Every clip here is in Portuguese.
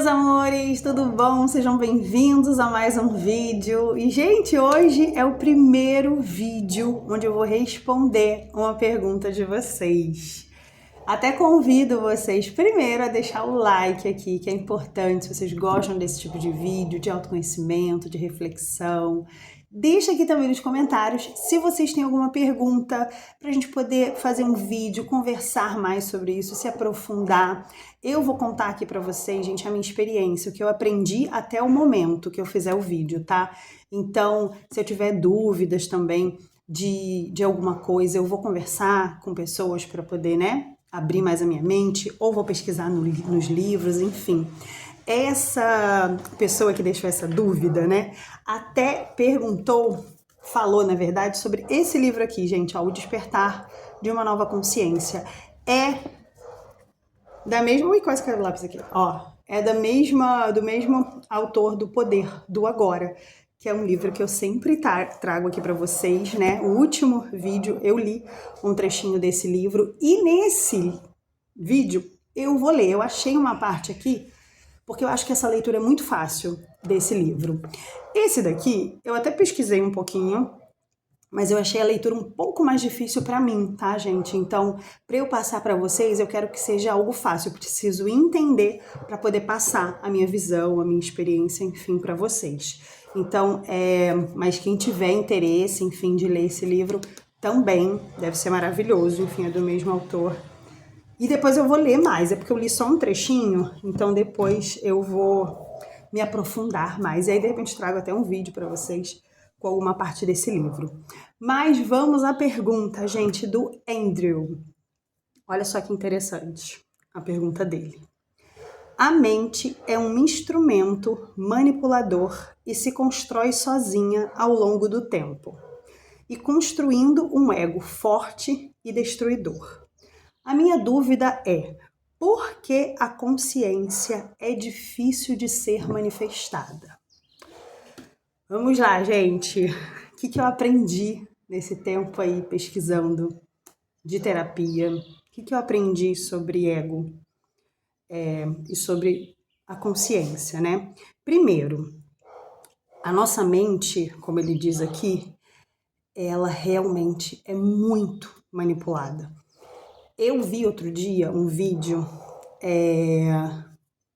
meus amores, tudo bom? Sejam bem-vindos a mais um vídeo. E, gente, hoje é o primeiro vídeo onde eu vou responder uma pergunta de vocês. Até convido vocês primeiro a deixar o like aqui, que é importante, se vocês gostam desse tipo de vídeo, de autoconhecimento, de reflexão. Deixa aqui também nos comentários se vocês têm alguma pergunta para a gente poder fazer um vídeo, conversar mais sobre isso, se aprofundar. Eu vou contar aqui para vocês, gente, a minha experiência, o que eu aprendi até o momento que eu fizer o vídeo, tá? Então, se eu tiver dúvidas também de alguma coisa, eu vou conversar com pessoas para poder, né, abrir mais a minha mente, ou vou pesquisar nos livros, enfim. Essa pessoa que deixou essa dúvida, né, até perguntou, falou, na verdade, sobre esse livro aqui, gente, ó, O Despertar de uma Nova Consciência. É da mesma... Ui, quase caiu o lápis aqui. Ó, é do mesmo autor do Poder do Agora, que é um livro que eu sempre trago aqui para vocês, né? O último vídeo eu li um trechinho desse livro e nesse vídeo eu vou ler. Eu achei uma parte aqui porque eu acho que essa leitura é muito fácil desse livro. Esse daqui, eu até pesquisei um pouquinho, mas eu achei a leitura um pouco mais difícil para mim, tá, gente? Então, para eu passar para vocês, eu quero que seja algo fácil. Eu preciso entender para poder passar a minha visão, a minha experiência, enfim, para vocês. Então, mas quem tiver interesse, enfim, de ler esse livro, também deve ser maravilhoso, enfim, é do mesmo autor. E depois eu vou ler mais, é porque eu li só um trechinho, então depois eu vou me aprofundar mais. E aí, de repente, trago até um vídeo para vocês com alguma parte desse livro. Mas vamos à pergunta, gente, do Andrew. Olha só que interessante a pergunta dele. A mente é um instrumento manipulador e se constrói sozinha ao longo do tempo, e construindo um ego forte e destruidor. A minha dúvida é, por que a consciência é difícil de ser manifestada? Vamos lá, gente. O que eu aprendi nesse tempo aí pesquisando de terapia? O que eu aprendi sobre ego e sobre a consciência, né? Primeiro, a nossa mente, como ele diz aqui, ela realmente é muito manipulada. Eu vi outro dia um vídeo,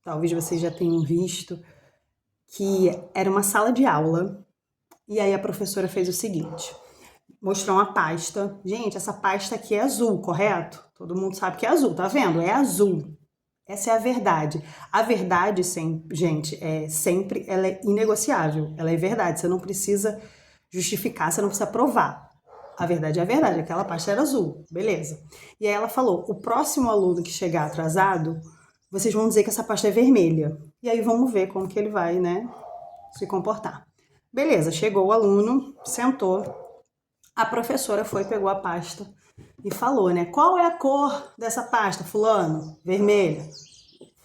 talvez vocês já tenham visto, que era uma sala de aula e aí a professora fez o seguinte, mostrou uma pasta. Gente, essa pasta aqui é azul, correto? Todo mundo sabe que é azul, tá vendo? É azul. Essa é a verdade. A verdade, gente, sempre ela é inegociável. Ela é verdade, você não precisa justificar, você não precisa provar. A verdade é a verdade, aquela pasta era azul, beleza. E aí ela falou, o próximo aluno que chegar atrasado, vocês vão dizer que essa pasta é vermelha. E aí vamos ver como que ele vai, né, se comportar. Beleza, chegou o aluno, sentou, a professora foi, pegou a pasta e falou, né, qual é a cor dessa pasta, fulano? Vermelha.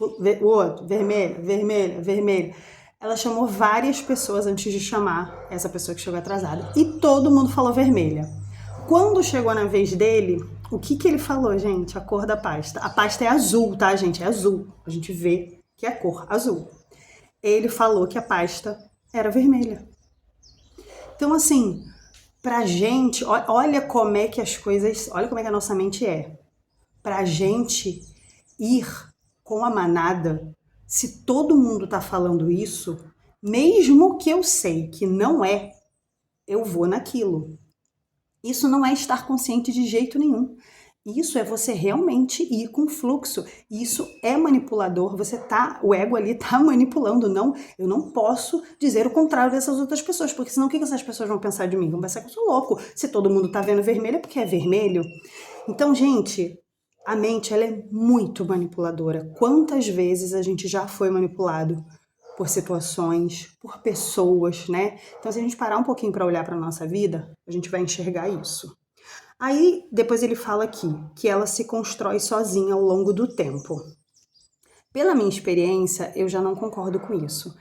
O outro, vermelha, vermelha, vermelha. Ela chamou várias pessoas antes de chamar essa pessoa que chegou atrasada. E todo mundo falou vermelha. Quando chegou na vez dele, o que ele falou, gente? A cor da pasta. A pasta é azul, tá, gente? É azul. A gente vê que é a cor azul. Ele falou que a pasta era vermelha. Então, assim, pra gente, olha como é que as coisas, olha como é que a nossa mente é. Pra gente ir com a manada, se todo mundo tá falando isso, mesmo que eu sei que não é, eu vou naquilo. Isso não é estar consciente de jeito nenhum. Isso é você realmente ir com fluxo. Isso é manipulador. O ego ali tá manipulando. Não, eu não posso dizer o contrário dessas outras pessoas, porque senão o que essas pessoas vão pensar de mim? Vão pensar que eu sou louco. Se todo mundo tá vendo vermelho é porque é vermelho. Então, gente, a mente ela é muito manipuladora. Quantas vezes a gente já foi manipulado por situações, por pessoas, né? Então, se a gente parar um pouquinho para olhar para nossa vida, a gente vai enxergar isso. Aí, depois ele fala aqui, que ela se constrói sozinha ao longo do tempo. Pela minha experiência, eu já não concordo com isso.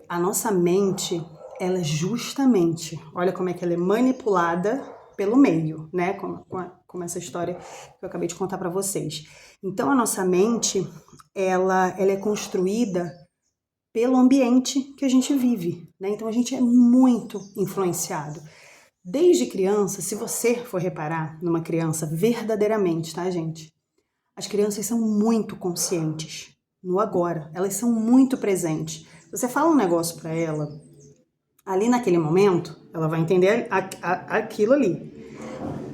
A nossa mente, ela justamente, olha como é que ela é manipulada pelo meio, né? Como essa história que eu acabei de contar para vocês. Então, a nossa mente, ela é construída pelo ambiente que a gente vive, né? Então a gente é muito influenciado. Desde criança, se você for reparar numa criança verdadeiramente, tá, gente? As crianças são muito conscientes no agora, elas são muito presentes. Você fala um negócio para ela, ali naquele momento, ela vai entender aquilo ali.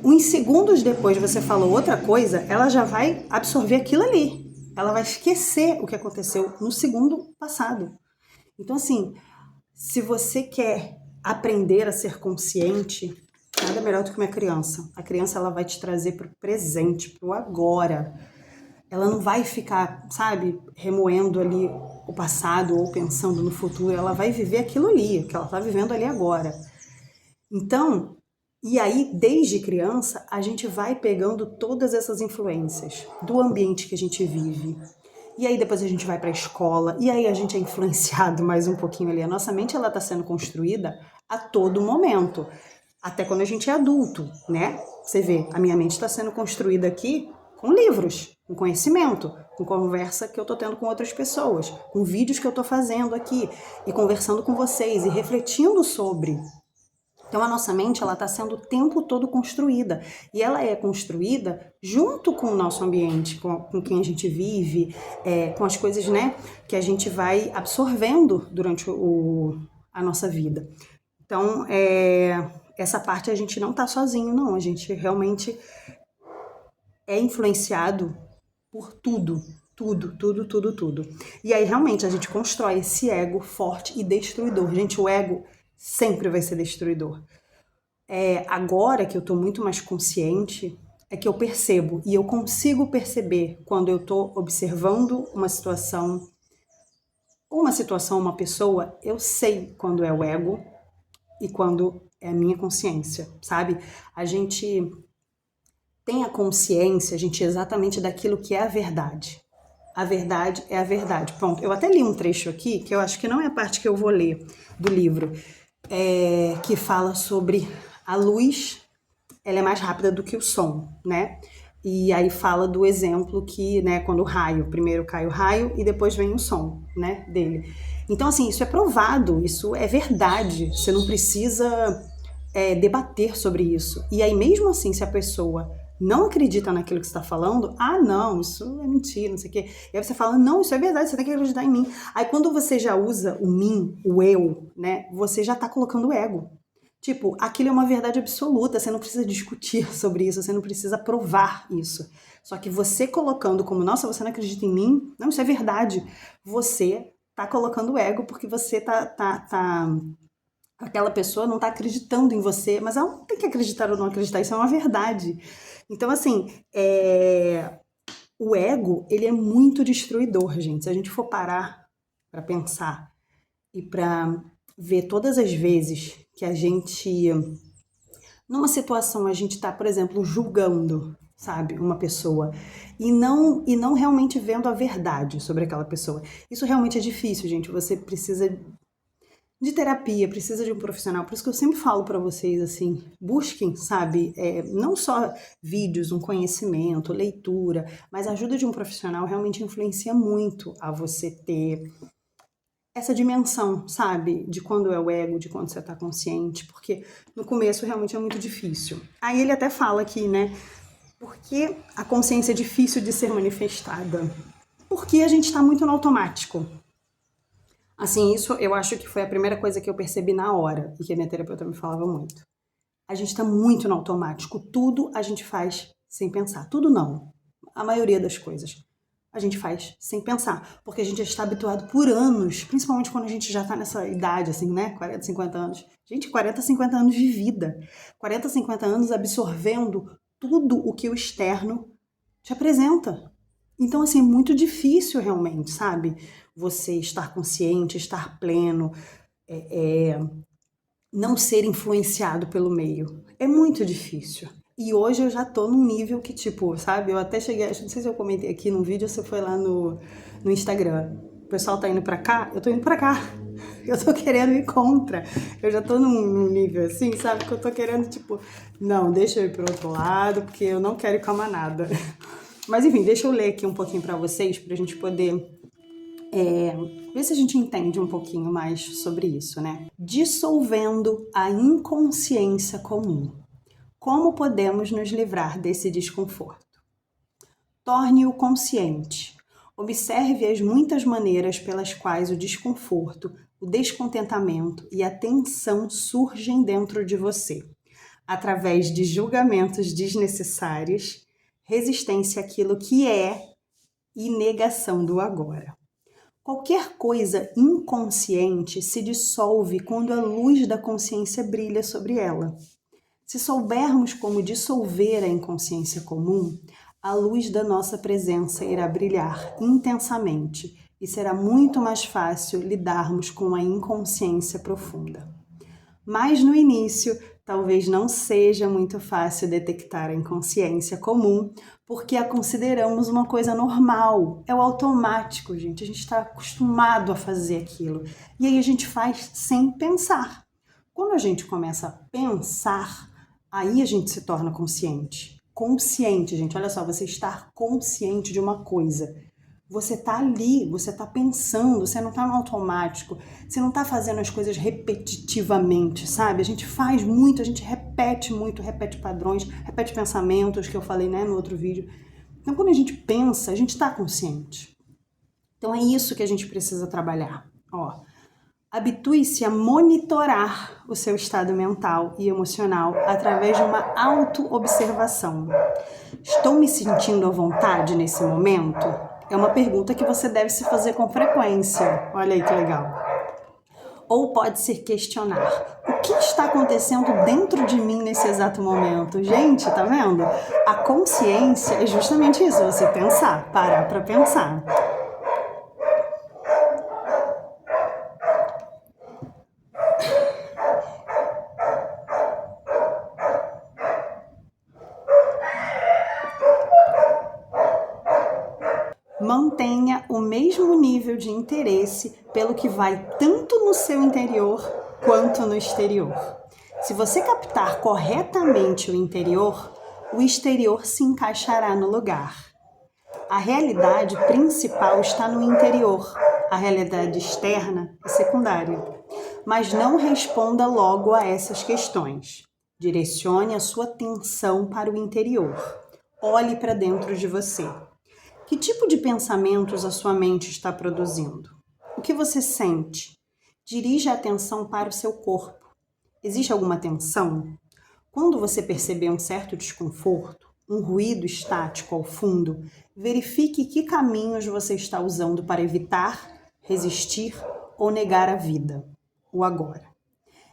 Uns segundos depois você falou outra coisa, ela já vai absorver aquilo ali. Ela vai esquecer o que aconteceu no segundo passado. Então, assim, se você quer aprender a ser consciente, nada melhor do que uma criança. A criança, ela vai te trazer para o presente, para o agora. Ela não vai ficar, sabe, remoendo ali o passado ou pensando no futuro. Ela vai viver aquilo ali, que ela está vivendo ali agora. Então, e aí, desde criança, a gente vai pegando todas essas influências do ambiente que a gente vive. E aí depois a gente vai para a escola, e aí a gente é influenciado mais um pouquinho ali. A nossa mente, ela está sendo construída a todo momento, até quando a gente é adulto, né? Você vê, a minha mente está sendo construída aqui com livros, com conhecimento, com conversa que eu estou tendo com outras pessoas, com vídeos que eu estou fazendo aqui, e conversando com vocês, e refletindo sobre. Então a nossa mente, ela está sendo o tempo todo construída, e ela é construída junto com o nosso ambiente, com quem a gente vive, com as coisas, né, que a gente vai absorvendo durante a nossa vida. Então essa parte a gente não está sozinho, não, a gente realmente é influenciado por tudo. Tudo. E aí realmente a gente constrói esse ego forte e destruidor. Gente, o ego sempre vai ser destruidor. Agora que eu tô muito mais consciente, é que eu percebo, e eu consigo perceber quando eu tô observando uma situação, uma pessoa, eu sei quando é o ego e quando é a minha consciência, sabe? A gente tem a consciência, gente, exatamente daquilo que é a verdade. A verdade é a verdade. Pronto, eu até li um trecho aqui, que eu acho que não é a parte que eu vou ler do livro, que fala sobre a luz, ela é mais rápida do que o som, né? E aí fala do exemplo que, né, quando o raio, primeiro cai o raio e depois vem o som, né, dele. Então, assim, isso é provado, isso é verdade, você não precisa debater sobre isso. E aí, mesmo assim, se a pessoa não acredita naquilo que você está falando, não, isso é mentira, não sei o quê. E aí você fala, não, isso é verdade, você tem que acreditar em mim. Aí quando você já usa o mim, o eu, né, você já está colocando o ego. Tipo, aquilo é uma verdade absoluta, você não precisa discutir sobre isso, você não precisa provar isso. Só que você colocando como, nossa, você não acredita em mim? Não, isso é verdade. Você tá colocando o ego porque você aquela pessoa não tá acreditando em você, mas ela não tem que acreditar ou não acreditar, isso é uma verdade. Então, assim, o ego, ele é muito destruidor, gente. Se a gente for parar para pensar e para ver todas as vezes que a gente, numa situação, a gente tá, por exemplo, julgando, sabe, uma pessoa e não realmente vendo a verdade sobre aquela pessoa. Isso realmente é difícil, gente. Você precisa de terapia, precisa de um profissional. Por isso que eu sempre falo para vocês assim, busquem, sabe, não só vídeos, um conhecimento, leitura, mas a ajuda de um profissional realmente influencia muito a você ter essa dimensão, sabe, de quando é o ego, de quando você tá consciente, porque no começo realmente é muito difícil. Aí ele até fala aqui, né, porque a consciência é difícil de ser manifestada? Porque a gente tá muito no automático. Assim, isso eu acho que foi a primeira coisa que eu percebi na hora, e que a minha terapeuta me falava muito. A gente tá muito no automático, tudo a gente faz sem pensar. Tudo não, a maioria das coisas a gente faz sem pensar, porque a gente já está habituado por anos, principalmente quando a gente já tá nessa idade, assim, né, 40, 50 anos. Gente, 40, 50 anos de vida, 40, 50 anos absorvendo tudo o que o externo te apresenta. Então, assim, é muito difícil realmente, sabe? Você estar consciente, estar pleno, não ser influenciado pelo meio. É muito difícil. E hoje eu já tô num nível que, tipo, sabe? Eu até cheguei, não sei se eu comentei aqui no vídeo ou se foi lá no Instagram. O pessoal tá indo pra cá, eu tô indo pra cá. Eu tô querendo ir contra. Eu já tô num nível assim, sabe? Que eu tô querendo, tipo, não, deixa eu ir pro outro lado, porque eu não quero ir com a manada. Mas enfim, deixa eu ler aqui um pouquinho pra vocês, pra gente poder Vê se a gente entende um pouquinho mais sobre isso, né? Dissolvendo a inconsciência comum. Como podemos nos livrar desse desconforto? Torne-o consciente. Observe as muitas maneiras pelas quais o desconforto, o descontentamento e a tensão surgem dentro de você, através de julgamentos desnecessários, resistência àquilo que é e negação do agora. Qualquer coisa inconsciente se dissolve quando a luz da consciência brilha sobre ela. Se soubermos como dissolver a inconsciência comum, a luz da nossa presença irá brilhar intensamente e será muito mais fácil lidarmos com a inconsciência profunda. Mas no início, talvez não seja muito fácil detectar a inconsciência comum, porque a consideramos uma coisa normal, é o automático, gente. A gente está acostumado a fazer aquilo. E aí a gente faz sem pensar. Quando a gente começa a pensar, aí a gente se torna consciente. Consciente, gente, olha só, você estar consciente de uma coisa. Você tá ali, você tá pensando, você não tá no automático, você não tá fazendo as coisas repetitivamente, sabe? A gente faz muito, a gente repete muito, repete padrões, repete pensamentos, que eu falei, né, no outro vídeo. Então, quando a gente pensa, a gente tá consciente. Então, é isso que a gente precisa trabalhar. Ó, habitue-se a monitorar o seu estado mental e emocional através de uma auto-observação. Estou me sentindo à vontade nesse momento? É uma pergunta que você deve se fazer com frequência. Olha aí que legal. Ou pode ser questionar: o que está acontecendo dentro de mim nesse exato momento? Gente, tá vendo? A consciência é justamente isso, você pensar, parar para pensar. Mantenha o mesmo nível de interesse pelo que vai tanto no seu interior quanto no exterior. Se você captar corretamente o interior, o exterior se encaixará no lugar. A realidade principal está no interior, a realidade externa é secundária. Mas não responda logo a essas questões. Direcione a sua atenção para o interior. Olhe para dentro de você. Que tipo de pensamentos a sua mente está produzindo? O que você sente? Dirija a atenção para o seu corpo. Existe alguma tensão? Quando você perceber um certo desconforto, um ruído estático ao fundo, verifique que caminhos você está usando para evitar, resistir ou negar a vida, o agora.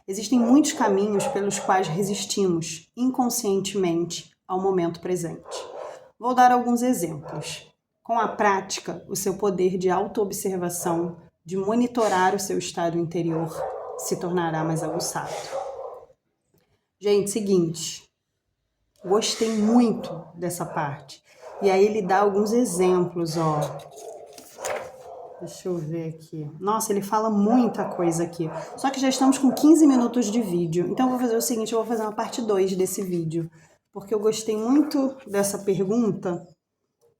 Existem muitos caminhos pelos quais resistimos inconscientemente ao momento presente. Vou dar alguns exemplos. Com a prática, o seu poder de autoobservação, de monitorar o seu estado interior, se tornará mais aguçado. Gente, seguinte, gostei muito dessa parte. E aí ele dá alguns exemplos, ó. Deixa eu ver aqui. Nossa, ele fala muita coisa aqui. Só que já estamos com 15 minutos de vídeo. Então eu vou fazer o seguinte, eu vou fazer uma parte 2 desse vídeo. Porque eu gostei muito dessa pergunta.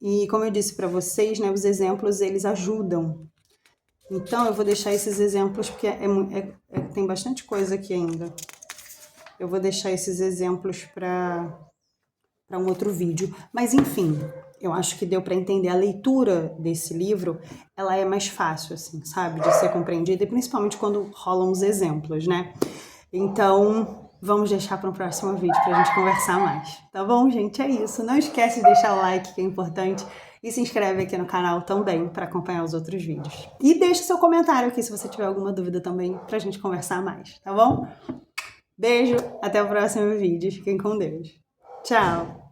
E como eu disse para vocês, né, os exemplos, eles ajudam. Então, eu vou deixar esses exemplos, porque tem bastante coisa aqui ainda. Eu vou deixar esses exemplos para um outro vídeo. Mas, enfim, eu acho que deu para entender. A leitura desse livro, ela é mais fácil, assim, sabe? De ser compreendida, e principalmente quando rolam os exemplos, né? Então, vamos deixar para um próximo vídeo para a gente conversar mais. Tá bom, gente? É isso. Não esquece de deixar o like, que é importante. E se inscreve aqui no canal também para acompanhar os outros vídeos. E deixa seu comentário aqui se você tiver alguma dúvida também para a gente conversar mais, tá bom? Beijo, até o próximo vídeo. Fiquem com Deus. Tchau!